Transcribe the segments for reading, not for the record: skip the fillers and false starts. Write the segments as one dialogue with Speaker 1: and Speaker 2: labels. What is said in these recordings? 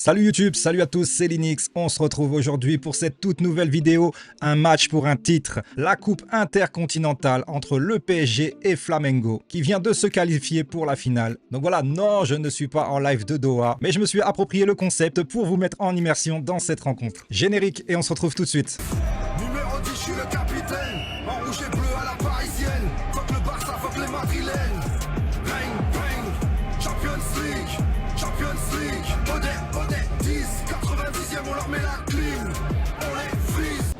Speaker 1: Salut YouTube, salut à tous, c'est Linux. On se retrouve aujourd'hui pour cette toute nouvelle vidéo, un match pour un titre, la coupe intercontinentale entre le PSG et Flamengo, qui vient de se qualifier pour la finale. Donc voilà, non, je ne suis pas en live de Doha, mais je me suis approprié le concept pour vous mettre en immersion dans cette rencontre. Générique et on se retrouve tout de suite.
Speaker 2: Numéro 10, je suis le capitaine. En rouge et bleu à la parisienne. Fuck le Barça, fuck les Madrilènes. Bang, bang. Champions League. Champions League. Odet, 10. 90e, on leur met la clim. On les frise.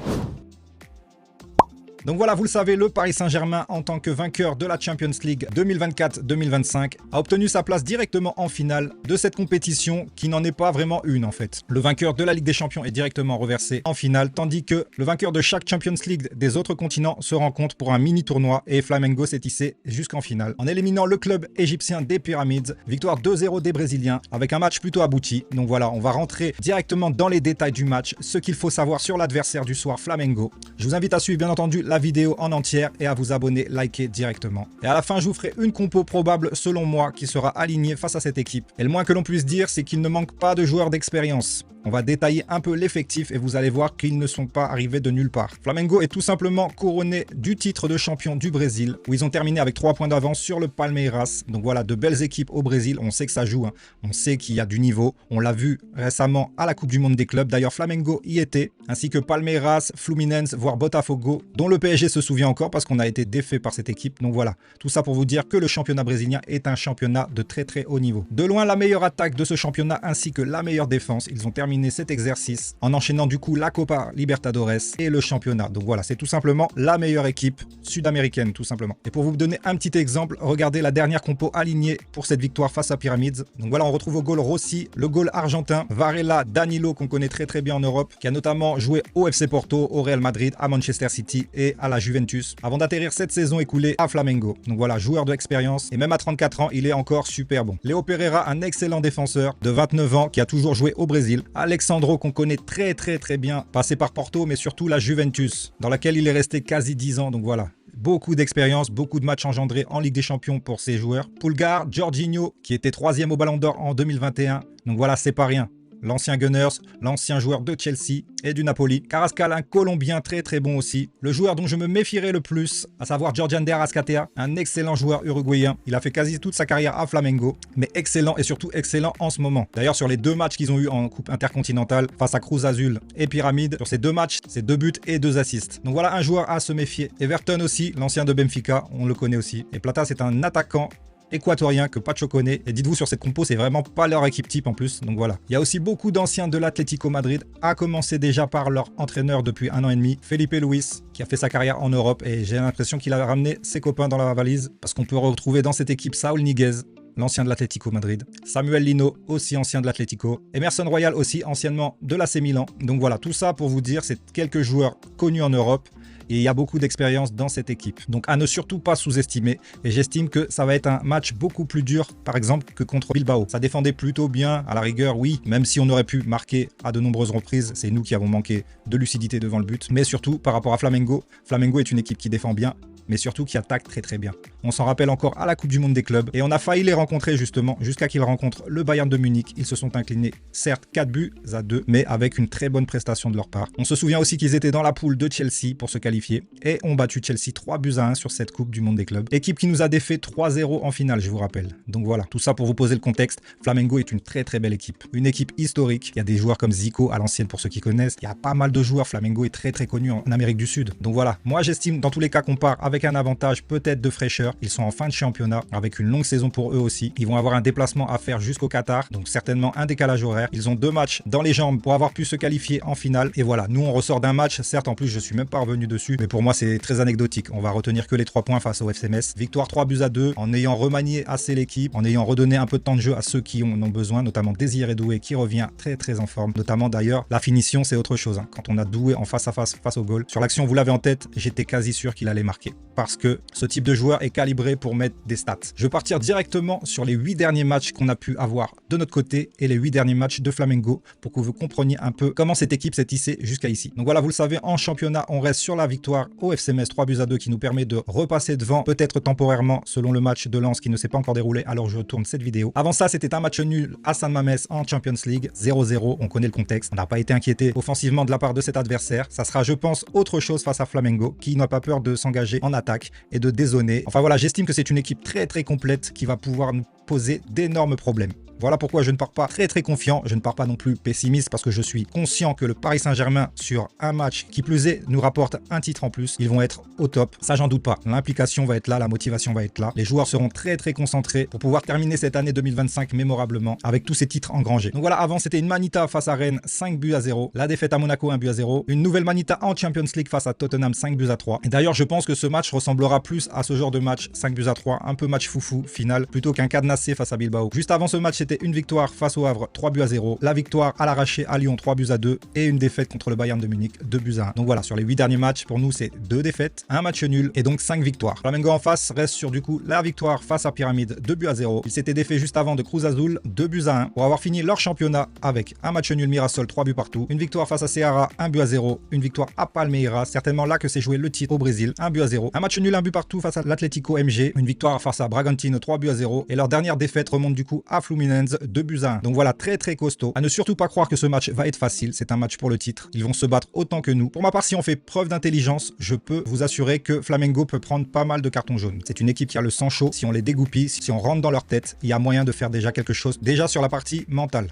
Speaker 1: Donc voilà, vous le savez, le Paris Saint-Germain, en tant que vainqueur de la Champions League 2024-2025, a obtenu sa place directement en finale de cette compétition qui n'en est pas vraiment une en fait. Le vainqueur de la Ligue des Champions est directement reversé en finale, tandis que le vainqueur de chaque Champions League des autres continents se rencontre pour un mini-tournoi et Flamengo s'est hissé jusqu'en finale. En éliminant le club égyptien des Pyramides, victoire 2-0 des Brésiliens avec un match plutôt abouti. Donc voilà, on va rentrer directement dans les détails du match, ce qu'il faut savoir sur l'adversaire du soir, Flamengo. Je vous invite à suivre bien entendu la vidéo en entière et à vous abonner, liker directement. Et à la fin, je vous ferai une compo probable selon moi qui sera alignée face à cette équipe. Et le moins que l'on puisse dire, c'est qu'il ne manque pas de joueurs d'expérience. On va détailler un peu l'effectif et vous allez voir qu'ils ne sont pas arrivés de nulle part. Flamengo est tout simplement couronné du titre de champion du Brésil, où ils ont terminé avec 3 points d'avance sur le Palmeiras. Donc voilà, de belles équipes au Brésil. On sait que ça joue, hein. On sait qu'il y a du niveau. On l'a vu récemment à la Coupe du Monde des clubs. D'ailleurs, Flamengo y était, ainsi que Palmeiras, Fluminense, voire Botafogo, dont le PSG se souvient encore parce qu'on a été défait par cette équipe. Donc voilà, tout ça pour vous dire que le championnat brésilien est un championnat de très très haut niveau. De loin, la meilleure attaque de ce championnat ainsi que la meilleure défense. Ils ont terminé cet exercice en enchaînant du coup la Copa Libertadores et le championnat. Donc voilà, c'est tout simplement la meilleure équipe sud-américaine tout simplement. Et pour vous donner un petit exemple, regardez la dernière compo alignée pour cette victoire face à Pyramids. Donc voilà, on retrouve au goal Rossi, le goal argentin, Varela, Danilo qu'on connaît très très bien en Europe, qui a notamment joué au FC Porto, au Real Madrid, à Manchester City et à la Juventus, avant d'atterrir cette saison écoulée à Flamengo. Donc voilà, joueur de expérience, et même à 34 ans, il est encore super bon. Léo Pereira, un excellent défenseur de 29 ans qui a toujours joué au Brésil. Alexandro qu'on connaît très très bien, passé par Porto, mais surtout la Juventus, dans laquelle il est resté quasi 10 ans. Donc voilà, beaucoup d'expérience, beaucoup de matchs engendrés en Ligue des Champions pour ces joueurs. Pulgar, Jorginho, qui était 3e au Ballon d'Or en 2021. Donc voilà, c'est pas rien. L'ancien Gunners, l'ancien joueur de Chelsea et du Napoli. Carrascal, un Colombien très très bon aussi. Le joueur dont je me méfierais le plus, à savoir Georgian de Arrascatea, un excellent joueur uruguayen. Il a fait quasi toute sa carrière à Flamengo, mais excellent et surtout excellent en ce moment. D'ailleurs, sur les 2 matchs qu'ils ont eu en Coupe intercontinentale face à Cruz Azul et Pyramide, sur ces 2 matchs, c'est 2 buts et 2 assists. Donc voilà un joueur à se méfier. Everton aussi, l'ancien de Benfica, on le connaît aussi. Et Plata, c'est un attaquant équatorien que Pacho connaît, et dites-vous sur cette compo c'est vraiment pas leur équipe type en plus, donc voilà. Il y a aussi beaucoup d'anciens de l'Atlético Madrid, à commencer déjà par leur entraîneur depuis 1 an et demi, Felipe Luis, qui a fait sa carrière en Europe, et j'ai l'impression qu'il a ramené ses copains dans la valise, parce qu'on peut retrouver dans cette équipe Saúl Ñíguez, l'ancien de l'Atlético Madrid, Samuel Lino, aussi ancien de l'Atlético, Emerson Royal aussi anciennement de l'AC Milan. Donc voilà, tout ça pour vous dire, c'est quelques joueurs connus en Europe, et il y a beaucoup d'expérience dans cette équipe. Donc à ne surtout pas sous-estimer. Et j'estime que ça va être un match beaucoup plus dur, par exemple, que contre Bilbao. Ça défendait plutôt bien, à la rigueur, oui, même si on aurait pu marquer à de nombreuses reprises. C'est nous qui avons manqué de lucidité devant le but. Mais surtout, par rapport à Flamengo, Flamengo est une équipe qui défend bien, mais surtout qui attaque très très bien. On s'en rappelle encore à la Coupe du Monde des clubs, et on a failli les rencontrer justement, jusqu'à qu'ils rencontrent le Bayern de Munich. Ils se sont inclinés, certes 4-2, mais avec une très bonne prestation de leur part. On se souvient aussi qu'ils étaient dans la poule de Chelsea pour se qualifier, et ont battu Chelsea 3-1 sur cette Coupe du Monde des clubs. Équipe qui nous a défait 3-0 en finale, je vous rappelle. Donc voilà, tout ça pour vous poser le contexte. Flamengo est une très très belle équipe. Une équipe historique. Il y a des joueurs comme Zico à l'ancienne pour ceux qui connaissent. Il y a pas mal de joueurs. Flamengo est très très connu en Amérique du Sud. Donc voilà, moi j'estime dans tous les cas qu'on part avec un avantage peut-être de fraîcheur. Ils sont en fin de championnat avec une longue saison pour eux aussi. Ils vont avoir un déplacement à faire jusqu'au Qatar, donc certainement un décalage horaire. Ils ont 2 matchs dans les jambes pour avoir pu se qualifier en finale. Et voilà, nous on ressort d'un match, certes en plus je suis même pas revenu dessus, mais pour moi c'est très anecdotique. On va retenir que les 3 points face au FC Metz. Victoire 3-2 en ayant remanié assez l'équipe, en ayant redonné un peu de temps de jeu à ceux qui en ont besoin, notamment Désiré Doué qui revient très très en forme. Notamment d'ailleurs, la finition c'est autre chose, hein. Quand on a Doué en face à face au goal. Sur l'action, vous l'avez en tête, j'étais quasi sûr qu'il allait marquer. Parce que ce type de joueur est calibré pour mettre des stats. Je vais partir directement sur les 8 derniers matchs qu'on a pu avoir de notre côté et les 8 derniers matchs de Flamengo pour que vous compreniez un peu comment cette équipe s'est tissée jusqu'à ici. Donc voilà, vous le savez, en championnat, on reste sur la victoire au FC Metz 3-2 qui nous permet de repasser devant, peut-être temporairement, selon le match de Lens qui ne s'est pas encore déroulé alors je tourne cette vidéo. Avant ça, c'était un match nul à San Mamés en Champions League, 0-0, on connaît le contexte. On n'a pas été inquiété offensivement de la part de cet adversaire. Ça sera, je pense, autre chose face à Flamengo qui n'a pas peur de s'engager en attaque et de dézoner. Enfin voilà, j'estime que c'est une équipe très complète qui va pouvoir nous poser d'énormes problèmes. Voilà pourquoi je ne pars pas très confiant, je ne pars pas non plus pessimiste parce que je suis conscient que le Paris Saint-Germain sur un match qui plus est nous rapporte un titre en plus. Ils vont être au top, ça j'en doute pas. L'implication va être là, la motivation va être là. Les joueurs seront très concentrés pour pouvoir terminer cette année 2025 mémorablement avec tous ces titres engrangés. Donc voilà, avant c'était une Manita face à Rennes 5-0. La défaite à Monaco 1-0. Une nouvelle Manita en Champions League face à Tottenham 5-3. Et d'ailleurs je pense que ce match ressemblera plus à ce genre de match 5-3, un peu match foufou final plutôt qu'un cadenassé face à Bilbao. Juste avant ce match c'était une victoire face au Havre 3-0, la victoire à l'arraché à Lyon 3-2 et une défaite contre le Bayern de Munich 2-1. Donc voilà, sur les 8 derniers matchs, pour nous c'est 2 défaites, un match nul et donc 5 victoires. Flamengo en face reste sur du coup la victoire face à Pyramide 2-0. Ils s'étaient défaits juste avant de Cruz Azul 2-1 pour avoir fini leur championnat avec un match nul Mirassol 3 buts partout, une victoire face à Ceará 1-0, une victoire à Palmeiras, certainement là que s'est joué le titre au Brésil 1-0, un match nul 1 but partout face à l'Atlético MG, une victoire face à Bragantino 3-0 et leur dernière défaite remonte du coup à Fluminense 2-1. Donc voilà, très costaud. À ne surtout pas croire que ce match va être facile, c'est un match pour le titre. Ils vont se battre autant que nous. Pour ma part, si on fait preuve d'intelligence, je peux vous assurer que Flamengo peut prendre pas mal de cartons jaunes. C'est une équipe qui a le sang chaud. Si on les dégoupille, si on rentre dans leur tête, il y a moyen de faire déjà quelque chose, déjà sur la partie mentale.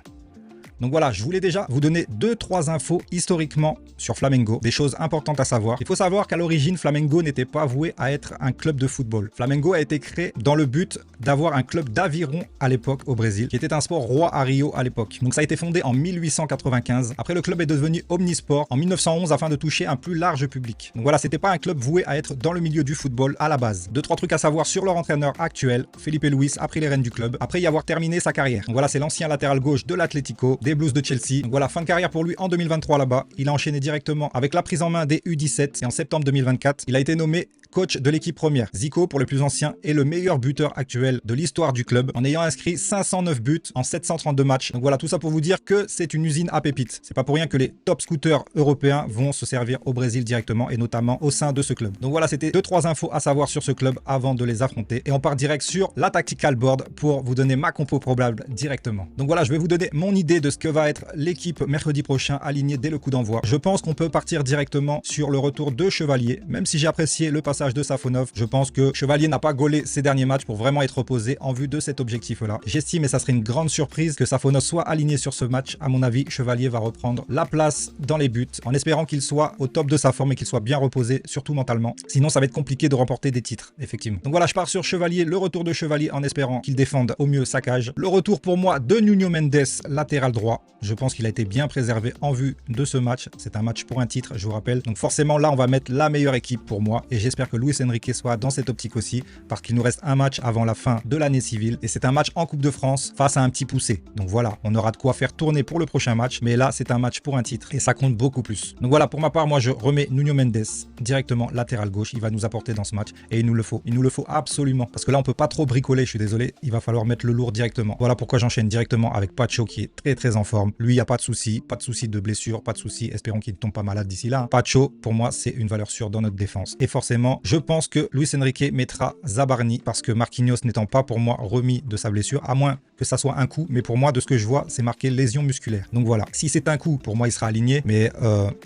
Speaker 1: Donc voilà, je voulais déjà vous donner 2-3 infos historiquement sur Flamengo, des choses importantes à savoir. Il faut savoir qu'à l'origine, Flamengo n'était pas voué à être un club de football. Flamengo a été créé dans le but d'avoir un club d'aviron à l'époque au Brésil, qui était un sport roi à Rio à l'époque. Donc ça a été fondé en 1895. Après, le club est devenu omnisport en 1911 afin de toucher un plus large public. Donc voilà, c'était pas un club voué à être dans le milieu du football à la base. 2-3 trucs à savoir sur leur entraîneur actuel. Felipe Luis a pris les rênes du club après y avoir terminé sa carrière. Donc voilà, c'est l'ancien latéral gauche de l'Atlético, des Blues de Chelsea. Donc voilà, fin de carrière pour lui en 2023 là-bas. Il a enchaîné directement avec la prise en main des U17 et en septembre 2024, il a été nommé coach de l'équipe première. Zico pour le plus ancien est le meilleur buteur actuel de l'histoire du club en ayant inscrit 509 buts en 732 matchs. Donc voilà, tout ça pour vous dire que c'est une usine à pépites. C'est pas pour rien que les top scooters européens vont se servir au Brésil directement et notamment au sein de ce club. Donc voilà, c'était 2-3 infos à savoir sur ce club avant de les affronter et on part direct sur la tactical board pour vous donner ma compo probable directement. Donc voilà, je vais vous donner mon idée de ce que va être l'équipe mercredi prochain alignée dès le coup d'envoi. Je pense qu'on peut partir directement sur le retour de Chevalier, même si j'ai apprécié le passage de Safonov. Je pense que Chevalier n'a pas gaulé ses derniers matchs pour vraiment être reposé en vue de cet objectif-là. J'estime, et ça serait une grande surprise, que Safonov soit aligné sur ce match. À mon avis, Chevalier va reprendre la place dans les buts, en espérant qu'il soit au top de sa forme et qu'il soit bien reposé, surtout mentalement. Sinon, ça va être compliqué de remporter des titres, effectivement. Donc voilà, je pars sur Chevalier, le retour de Chevalier en espérant qu'il défende au mieux sa cage. Le retour pour moi de Nuno Mendes, latéral droit. Je pense qu'il a été bien préservé en vue de ce match. C'est un match pour un titre, je vous rappelle. Donc forcément, là, on va mettre la meilleure équipe pour moi. Et j'espère que Luis Enrique soit dans cette optique aussi, parce qu'il nous reste un match avant la fin de l'année civile. Et c'est un match en Coupe de France face à un petit poussé. Donc voilà, on aura de quoi faire tourner pour le prochain match. Mais là, c'est un match pour un titre et ça compte beaucoup plus. Donc voilà, pour ma part, moi, je remets Nuno Mendes directement latéral gauche. Il va nous apporter dans ce match et il nous le faut. Il nous le faut absolument. Parce que là, on peut pas trop bricoler, je suis désolé. Il va falloir mettre le lourd directement. Voilà pourquoi j'enchaîne directement avec Pacho qui est très en forme. Lui, il n'y a pas de souci de blessure, pas de souci. Espérons qu'il ne tombe pas malade d'ici là. Pacho, pour moi, c'est une valeur sûre dans notre défense. Et forcément, je pense que Luis Enrique mettra Zabarni parce que Marquinhos n'étant pas pour moi remis de sa blessure, à moins que ça soit un coup. Mais pour moi, de ce que je vois, c'est marqué lésion musculaire. Donc voilà, si c'est un coup, pour moi, il sera aligné. Mais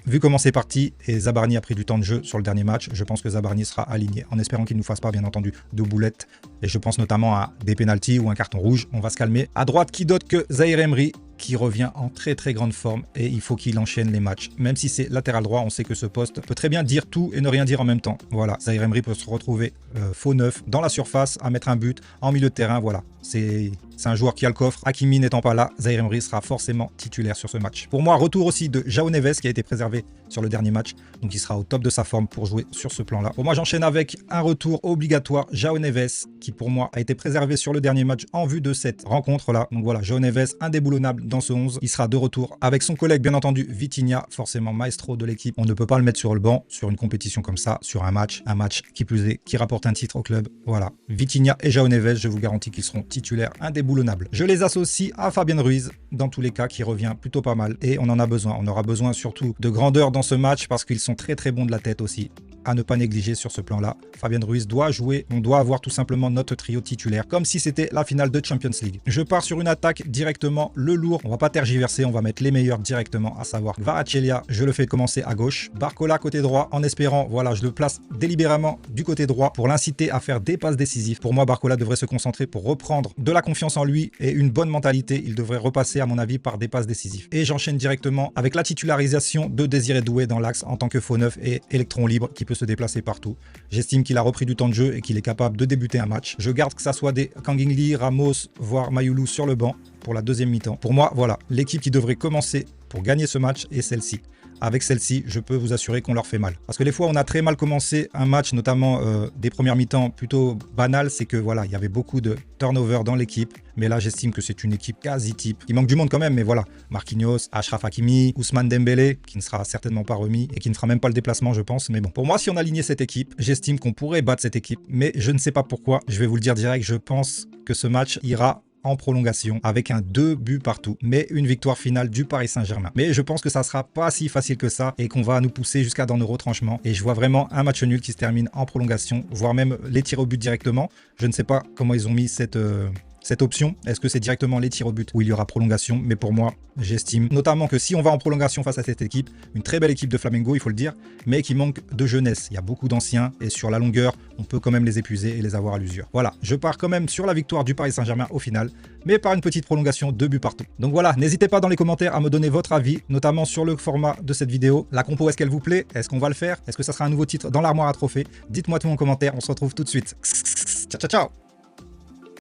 Speaker 1: vu comment c'est parti et Zabarni a pris du temps de jeu sur le dernier match, je pense que Zabarni sera aligné en espérant qu'il ne nous fasse pas, bien entendu, de boulettes. Et je pense notamment à des pénaltys ou un carton rouge. On va se calmer. À droite, qui d'autre que Zahir Emery, qui revient en très grande forme et il faut qu'il enchaîne les matchs. Même si c'est latéral droit, on sait que ce poste peut très bien dire tout et ne rien dire en même temps. Voilà, Zahir Emery peut se retrouver faux neuf dans la surface à mettre un but en milieu de terrain. Voilà, c'est C'est un joueur qui a le coffre. Hakimi n'étant pas là, Zaïre Emery sera forcément titulaire sur ce match. Pour moi, retour aussi de João Neves qui a été préservé sur le dernier match. Donc il sera au top de sa forme pour jouer sur ce plan-là. Pour moi, j'enchaîne avec un retour obligatoire. João Neves qui pour moi a été préservé sur le dernier match en vue de cette rencontre-là. Donc voilà, João Neves indéboulonnable dans ce 11. Il sera de retour avec son collègue bien entendu Vitinha, forcément maestro de l'équipe. On ne peut pas le mettre sur le banc sur une compétition comme ça, sur un match qui plus est, qui rapporte un titre au club. Voilà, Vitinha et João Neves, je vous garantis qu'ils seront titulaires indéboulonnables. Je les associe à Fabien Ruiz dans tous les cas qui revient plutôt pas mal et on en a besoin. On aura besoin surtout de grandeur dans ce match parce qu'ils sont très bons de la tête aussi. À ne pas négliger sur ce plan-là. Fabien Ruiz doit jouer, on doit avoir tout simplement notre trio titulaire, comme si c'était la finale de Champions League. Je pars sur une attaque directement, le lourd, on va pas tergiverser, on va mettre les meilleurs directement, à savoir Kvaratskhelia, je le fais commencer à gauche, Barcola côté droit, en espérant, voilà, je le place délibérément du côté droit pour l'inciter à faire des passes décisives. Pour moi, Barcola devrait se concentrer pour reprendre de la confiance en lui et une bonne mentalité, il devrait repasser à mon avis par des passes décisives. Et j'enchaîne directement avec la titularisation de Désiré Doué dans l'axe en tant que faux neuf et électron libre qui peut se déplacer partout. J'estime qu'il a repris du temps de jeu et qu'il est capable de débuter un match. Je garde que ça soit des Kangin Lee, Ramos, voire Mayulu sur le banc pour la deuxième mi-temps. Pour moi, voilà, l'équipe qui devrait commencer pour gagner ce match est celle-ci. Avec celle-ci, je peux vous assurer qu'on leur fait mal. Parce que les fois, on a très mal commencé un match, notamment des premières mi-temps plutôt banales, c'est que voilà, il y avait beaucoup de turnover dans l'équipe. Mais là, j'estime que c'est une équipe quasi type. Il manque du monde quand même, mais voilà. Marquinhos, Achraf Hakimi, Ousmane Dembélé, qui ne sera certainement pas remis et qui ne fera même pas le déplacement, je pense. Mais bon, pour moi, si on alignait cette équipe, j'estime qu'on pourrait battre cette équipe. Mais je ne sais pas pourquoi. Je vais vous le dire direct, je pense que ce match ira en prolongation avec un 2 buts partout, mais une victoire finale du Paris Saint-Germain. Mais je pense que ça sera pas si facile que ça et qu'on va nous pousser jusqu'à dans nos retranchements. Et je vois vraiment un match nul qui se termine en prolongation, voire même les tirs au but directement. Je ne sais pas comment ils ont mis cette option. Est-ce que c'est directement les tirs au but où il y aura prolongation? Mais pour moi, j'estime notamment que si on va en prolongation face à cette équipe, une très belle équipe de Flamengo, il faut le dire, mais qui manque de jeunesse. Il y a beaucoup d'anciens et sur la longueur, on peut quand même les épuiser et les avoir à l'usure. Voilà, je pars quand même sur la victoire du Paris Saint-Germain au final, mais par une petite prolongation, 2 buts partout. Donc voilà, n'hésitez pas dans les commentaires à me donner votre avis, notamment sur le format de cette vidéo. La compo, est-ce qu'elle vous plaît? Est-ce qu'on va le faire? Est-ce que ça sera un nouveau titre dans l'armoire à trophées? Dites-moi tout en commentaire, on se retrouve tout de suite. Ciao, ciao, ciao!